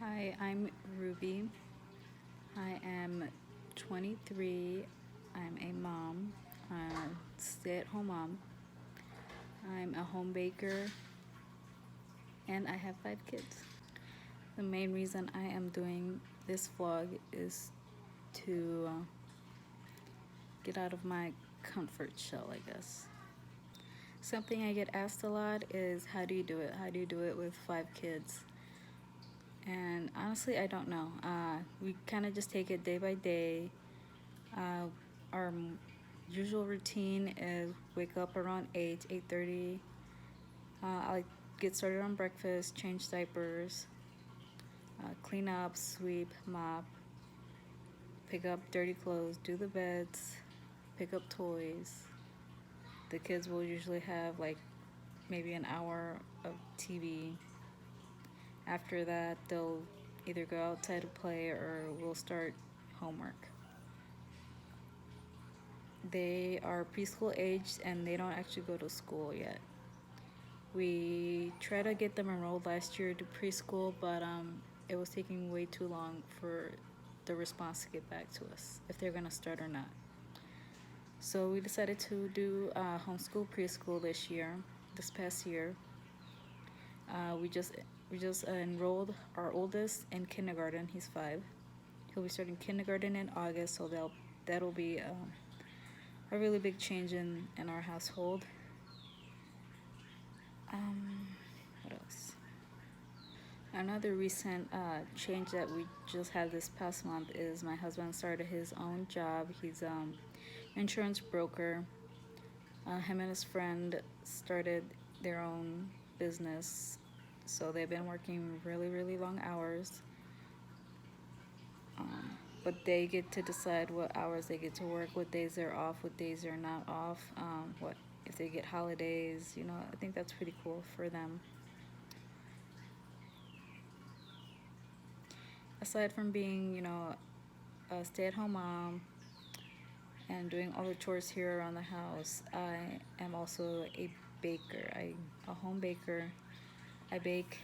Hi, I'm Ruby. I am 23. I'm a mom, a stay-at-home mom. I'm a home baker, and I have 5 kids. The main reason I am doing this vlog is to get out of my comfort shell, I guess. Something I get asked a lot is, how do you do it? How do you do it with 5 kids? And honestly, I don't know. We kind of just take it day by day. Our usual routine is wake up around 8, 8:30. I get started on breakfast, change diapers, clean up, sweep, mop, pick up dirty clothes, do the beds, pick up toys. The kids will usually have like maybe an hour of TV. After that, they'll either go outside to play or we'll start homework. They are preschool aged and they don't actually go to school yet. We tried to get them enrolled last year to preschool, but it was taking way too long for the response to get back to us if they're gonna start or not. So we decided to do homeschool preschool this past year. We just enrolled our oldest in kindergarten. He's 5. He'll be starting kindergarten in August, so that'll be a really big change in our household. What else? Another recent change that we just had this past month is my husband started his own job. He's insurance broker. Him and his friend started their own business, so they've been working really, really long hours. But they get to decide what hours they get to work, what days they're off, what days they're not off, what if they get holidays. I think that's pretty cool for them. Aside from being, a stay-at-home mom and doing all the chores here around the house, I am also a baker. I'm a home baker. I bake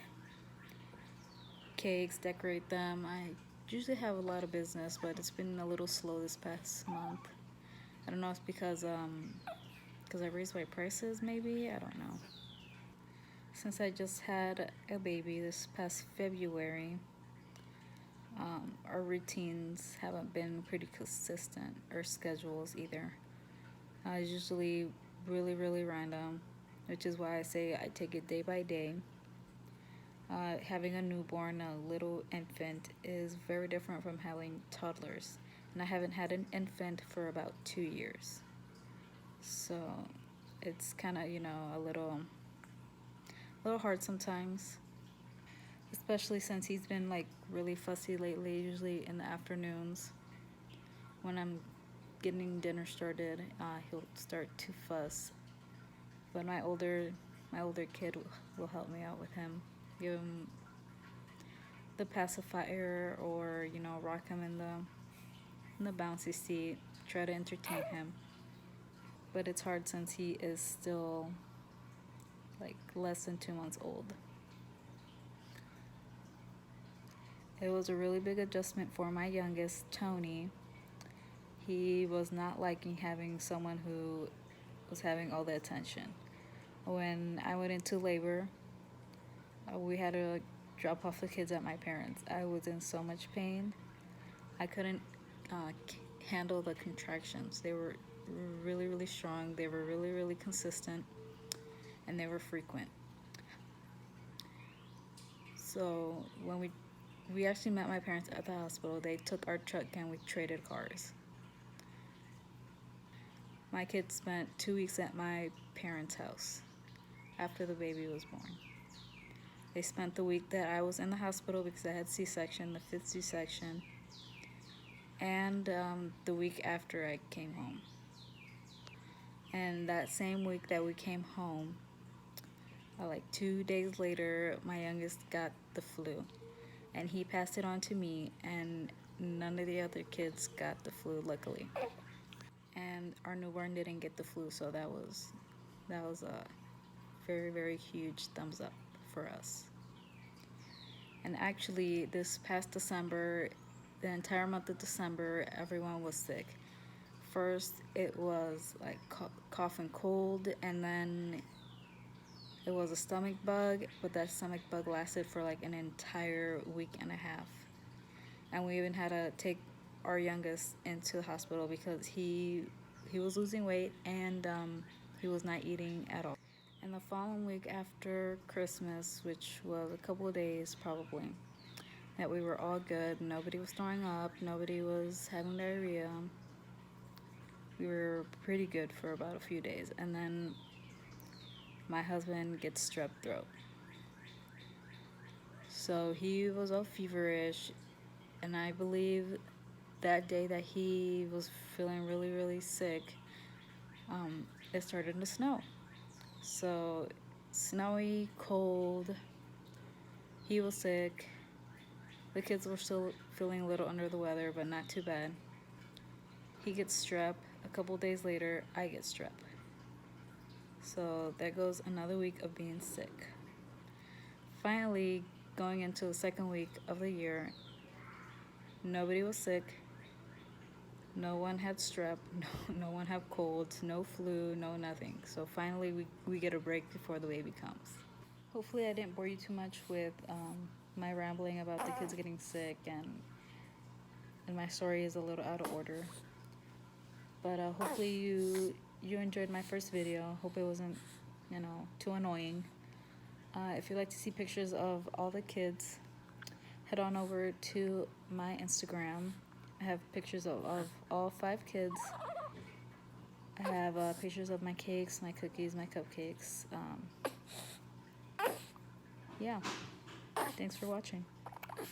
cakes, decorate them. I usually have a lot of business, but it's been a little slow this past month. I don't know if it's because I raised my prices, maybe. I don't know. Since I just had a baby this past February, our routines haven't been pretty consistent, or schedules either. It's usually really, really random, which is why I say I take it day by day. Having a newborn, a little infant, is very different from having toddlers. And I haven't had an infant for about 2 years. So it's kind of, a little hard sometimes. Especially since he's been like really fussy lately, usually in the afternoons. When I'm getting dinner started, he'll start to fuss. But my older kid will help me out with him. Give him the pacifier, or rock him in the bouncy seat. Try to entertain him. But it's hard since he is still like less than 2 months old. It was a really big adjustment for my youngest, Tony. He was not liking having someone who was having all the attention. When I went into labor, we had to drop off the kids at my parents'. I was in so much pain. I couldn't handle the contractions. They were really, really strong. They were really, really consistent, and they were frequent. So when we actually met my parents at the hospital, they took our truck and we traded cars. My kids spent 2 weeks at my parents' house after the baby was born. They spent the week that I was in the hospital because I had C-section, the 5th C-section, and the week after I came home. And that same week that we came home, like 2 days later, my youngest got the flu, and he passed it on to me, and none of the other kids got the flu, luckily. And our newborn didn't get the flu, so that was a very, very huge thumbs up for us. And actually, this past December, the entire month of December, everyone was sick. First, it was like cough and cold, and then it was a stomach bug, but that stomach bug lasted for like an entire week and a half. And we even had to take our youngest into the hospital because he was losing weight, and he was not eating at all. And the following week after Christmas, which was a couple of days probably, that we were all good. Nobody was throwing up. Nobody was having diarrhea. We were pretty good for about a few days. And then my husband gets strep throat. So he was all feverish. And I believe that day that he was feeling really, really sick, it started to snow. So snowy, cold. He was sick. The kids were still feeling a little under the weather, but not too bad. He gets strep. A couple days later, I get strep. So there goes another week of being sick. Finally, going into the second week of the year, nobody was sick. No one had strep. No one had colds. No flu. No nothing. So finally, we get a break before the baby comes. Hopefully, I didn't bore you too much with my rambling about the kids getting sick, and my story is a little out of order. But hopefully you enjoyed my first video. Hope it wasn't, too annoying. If you'd like to see pictures of all the kids, head on over to my Instagram. I have pictures of all 5 kids. I have pictures of my cakes, my cookies, my cupcakes. Yeah. Thanks for watching.